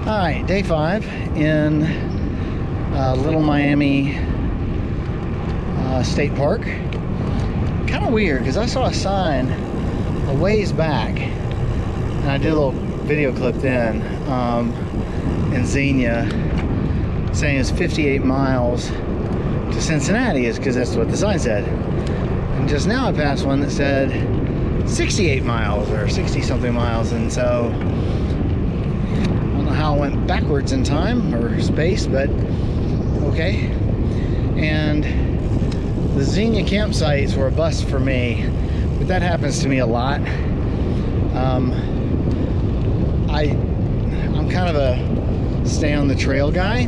All right, day 5 in Little Miami State Park. Kind of weird because I saw a sign a ways back, and I did a little video clip then in Xenia saying it's 58 miles to Cincinnati, is because that's what the sign said. And just now I passed one that said 68 miles or 60 something miles, and so how it went backwards in time or space, but okay. And the Xenia campsites were a bust for me, but that happens to me a lot. I'm kind of a stay on the trail guy.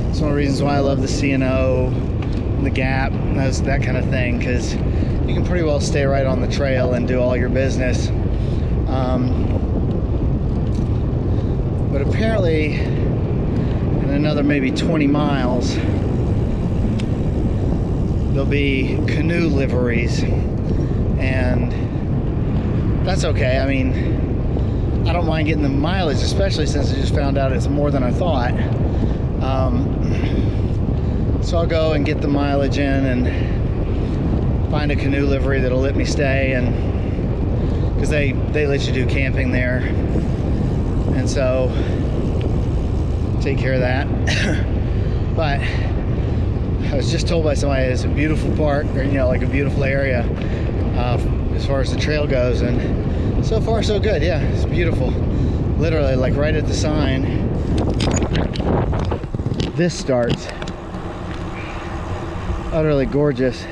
It's one of the reasons why I love the CNO, the Gap, that kind of thing, because you can pretty well stay right on the trail and do all your business. But apparently in another maybe 20 miles there'll be canoe liveries, and that's okay. I mean, I don't mind getting the mileage, especially since I just found out it's more than I thought. So I'll go and get the mileage in and find a canoe livery that'll let me stay, and because they let you do camping there, and so take care of that. But I was just told by somebody it's a beautiful park, or like a beautiful area as far as the trail goes, and so far so good. Yeah, it's beautiful. Literally, like right at the sign, this starts. Utterly gorgeous.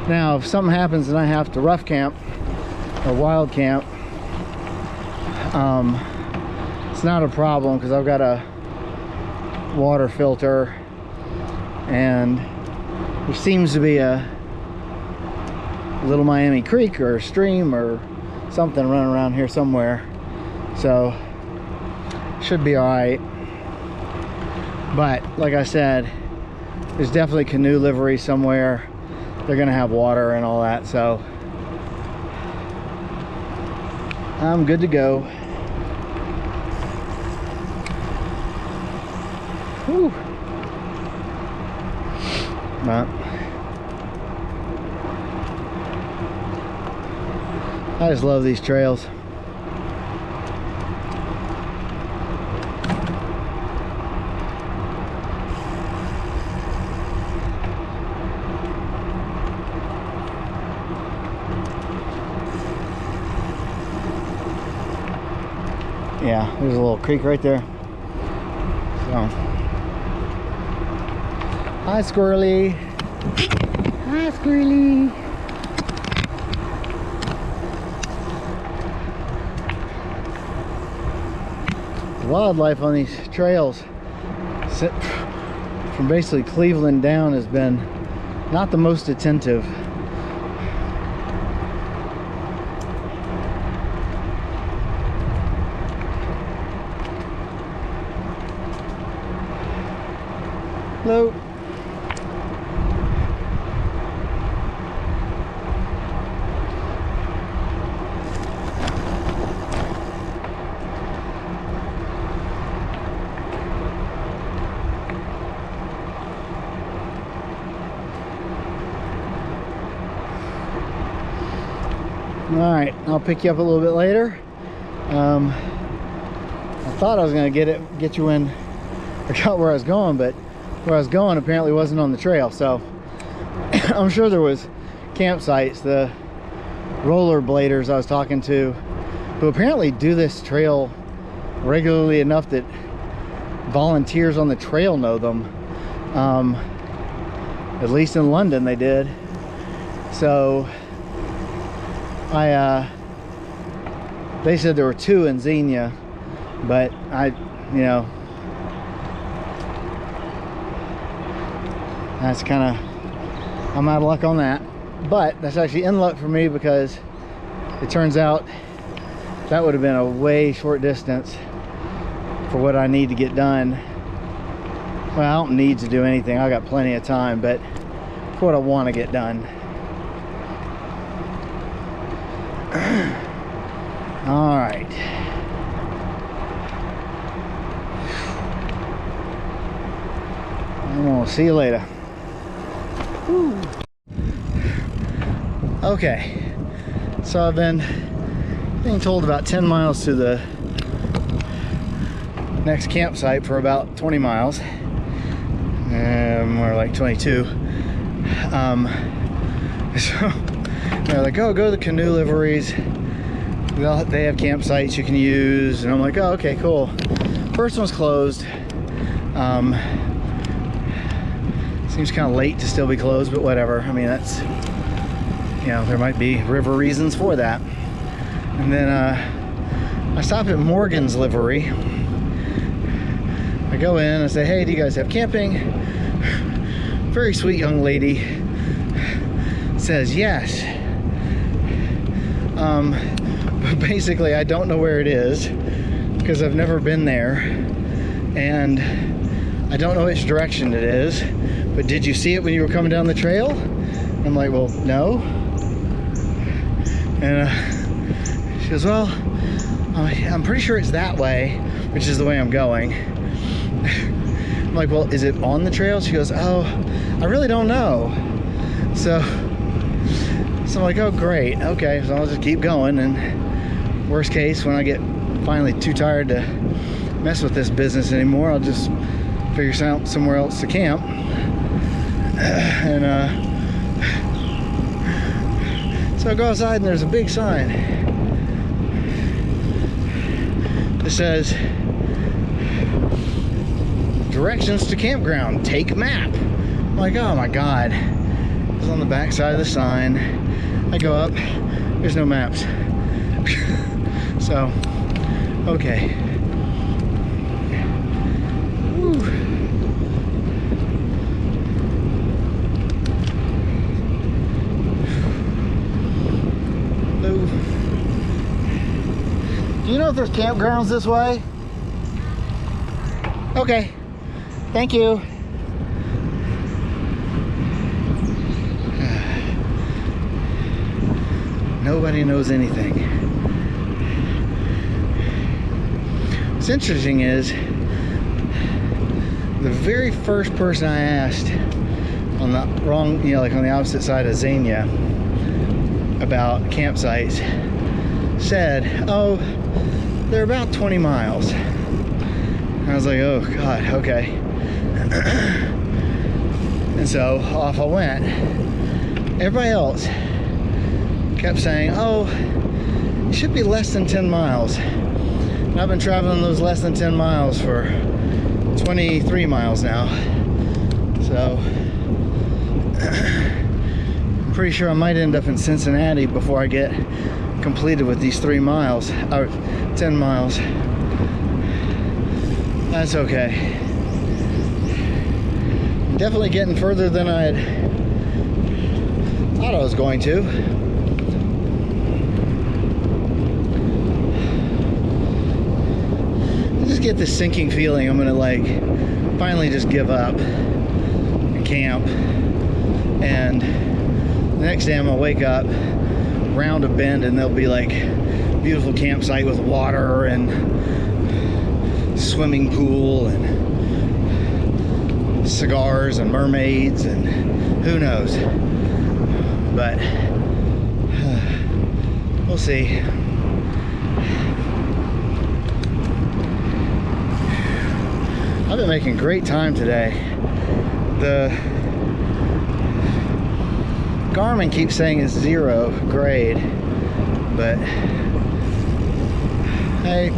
Now if something happens and I have to rough camp or wild camp, it's not a problem because I've got a water filter, and there seems to be a Little Miami Creek or a stream or something running around here somewhere, so should be all right. But like I said, there's definitely canoe livery somewhere. They're gonna have water and all that, so I'm good to go. Whew. But I just love these trails. Yeah, there's a little creek right there. So, hi squirrely. Hi squirrely. The wildlife on these trails from basically Cleveland down has been not the most attentive. Hello. All right, I'll pick you up a little bit later. I thought I was gonna get you in. I forgot where I was going, but where I was going apparently wasn't on the trail, so I'm sure there was campsites. The rollerbladers I was talking to, who apparently do this trail regularly enough that volunteers on the trail know them. At least in London they did. So they said there were 2 in Xenia, but that's kind of, I'm out of luck on that. But that's actually in luck for me, because it turns out that would have been a way short distance for what I need to get done. Well, I don't need to do anything, I got plenty of time, but for what I want to get done. All right. We'll see you later. Woo. Okay, so I've been being told about 10 miles to the next campsite for about 20 miles, more like 22. So they're like, oh, go to the canoe liveries. They have campsites you can use, and I'm like, oh, okay, cool. First one's closed. Seems kind of late to still be closed, but whatever. I mean, that's, you know, there might be river reasons for that. And then I stop at Morgan's livery. I go in, I say, hey, do you guys have camping? Very sweet young lady says yes. But basically, I don't know where it is because I've never been there, and I don't know which direction it is. But did you see it when you were coming down the trail? I'm like, well, no. And she goes, well, I'm pretty sure it's that way, which is the way I'm going. I'm like, well, is it on the trail? She goes, oh, I really don't know. So I'm like, oh, great. Okay, so I'll just keep going. And worst case, when I get finally too tired to mess with this business anymore, I'll just figure out somewhere else to camp. And so I go outside, and there's a big sign that says directions to campground, take map. I'm like, oh my god. It's on the back side of the sign. I go up, there's no maps. So, okay. Whew. Do you know if there's campgrounds this way? Okay, thank you. Nobody knows anything. What's interesting is the very first person I asked on the wrong, you know, like on the opposite side of Xenia about campsites said, oh, they're about 20 miles. I was like, oh god, okay. And so off I went. Everybody else kept saying, oh, it should be less than 10 miles. And I've been traveling those less than 10 miles for 23 miles now. So I'm pretty sure I might end up in Cincinnati before I get completed with these 3 miles, or 10 miles. That's okay. I'm definitely getting further than I had thought I was going to. I just get this sinking feeling I'm gonna like finally just give up and camp, and the next day I'm gonna wake up, round a bend, and there'll be like a beautiful campsite with water and swimming pool and cigars and mermaids and who knows, but we'll see. I've been making great time today. The Garmin keeps saying it's 0 grade, but hey,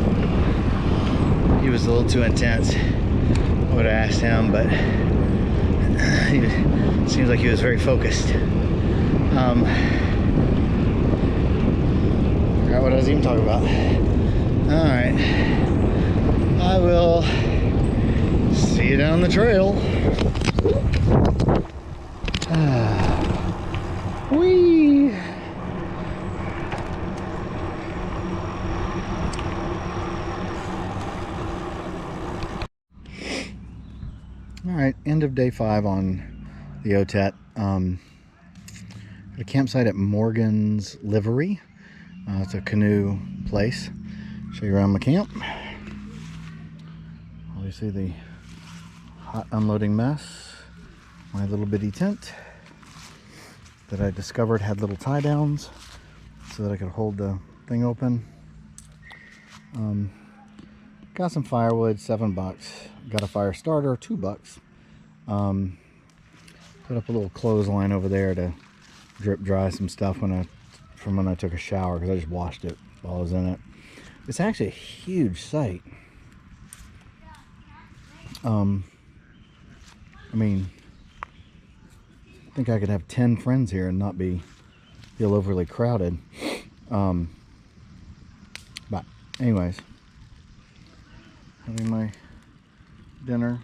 he was a little too intense. I would have asked him, but he seems like he was very focused. Forgot what I was even talking about. All right, I will see you down the trail. Whee! All right, end of day 5 on the OTET. At a campsite at Morgan's Livery. It's a canoe place. Show you around my camp. Obviously the hot unloading mess. my little bitty tent that I discovered had little tie downs so that I could hold the thing open. Got some firewood, $7. Got a fire starter, $2. Put up a little clothesline over there to drip dry some stuff from when I took a shower, because I just washed it while I was in it. It's actually a huge site. I mean, I think I could have 10 friends here and not feel overly crowded. But anyways, having my dinner,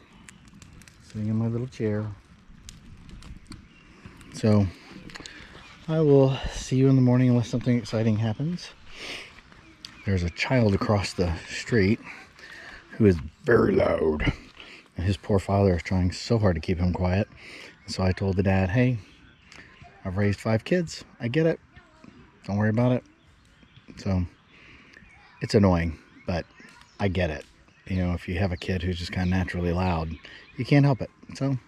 sitting in my little chair. So I will see you in the morning unless something exciting happens. There's a child across the street who is very loud, and his poor father is trying so hard to keep him quiet. So I told the dad, hey, I've raised 5 kids. I get it. Don't worry about it. So it's annoying, but I get it. You know, if you have a kid who's just kind of naturally loud, you can't help it. So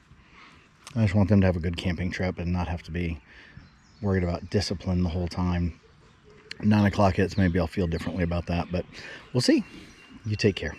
I just want them to have a good camping trip and not have to be worried about discipline the whole time. 9 o'clock hits, maybe I'll feel differently about that, but we'll see. You take care.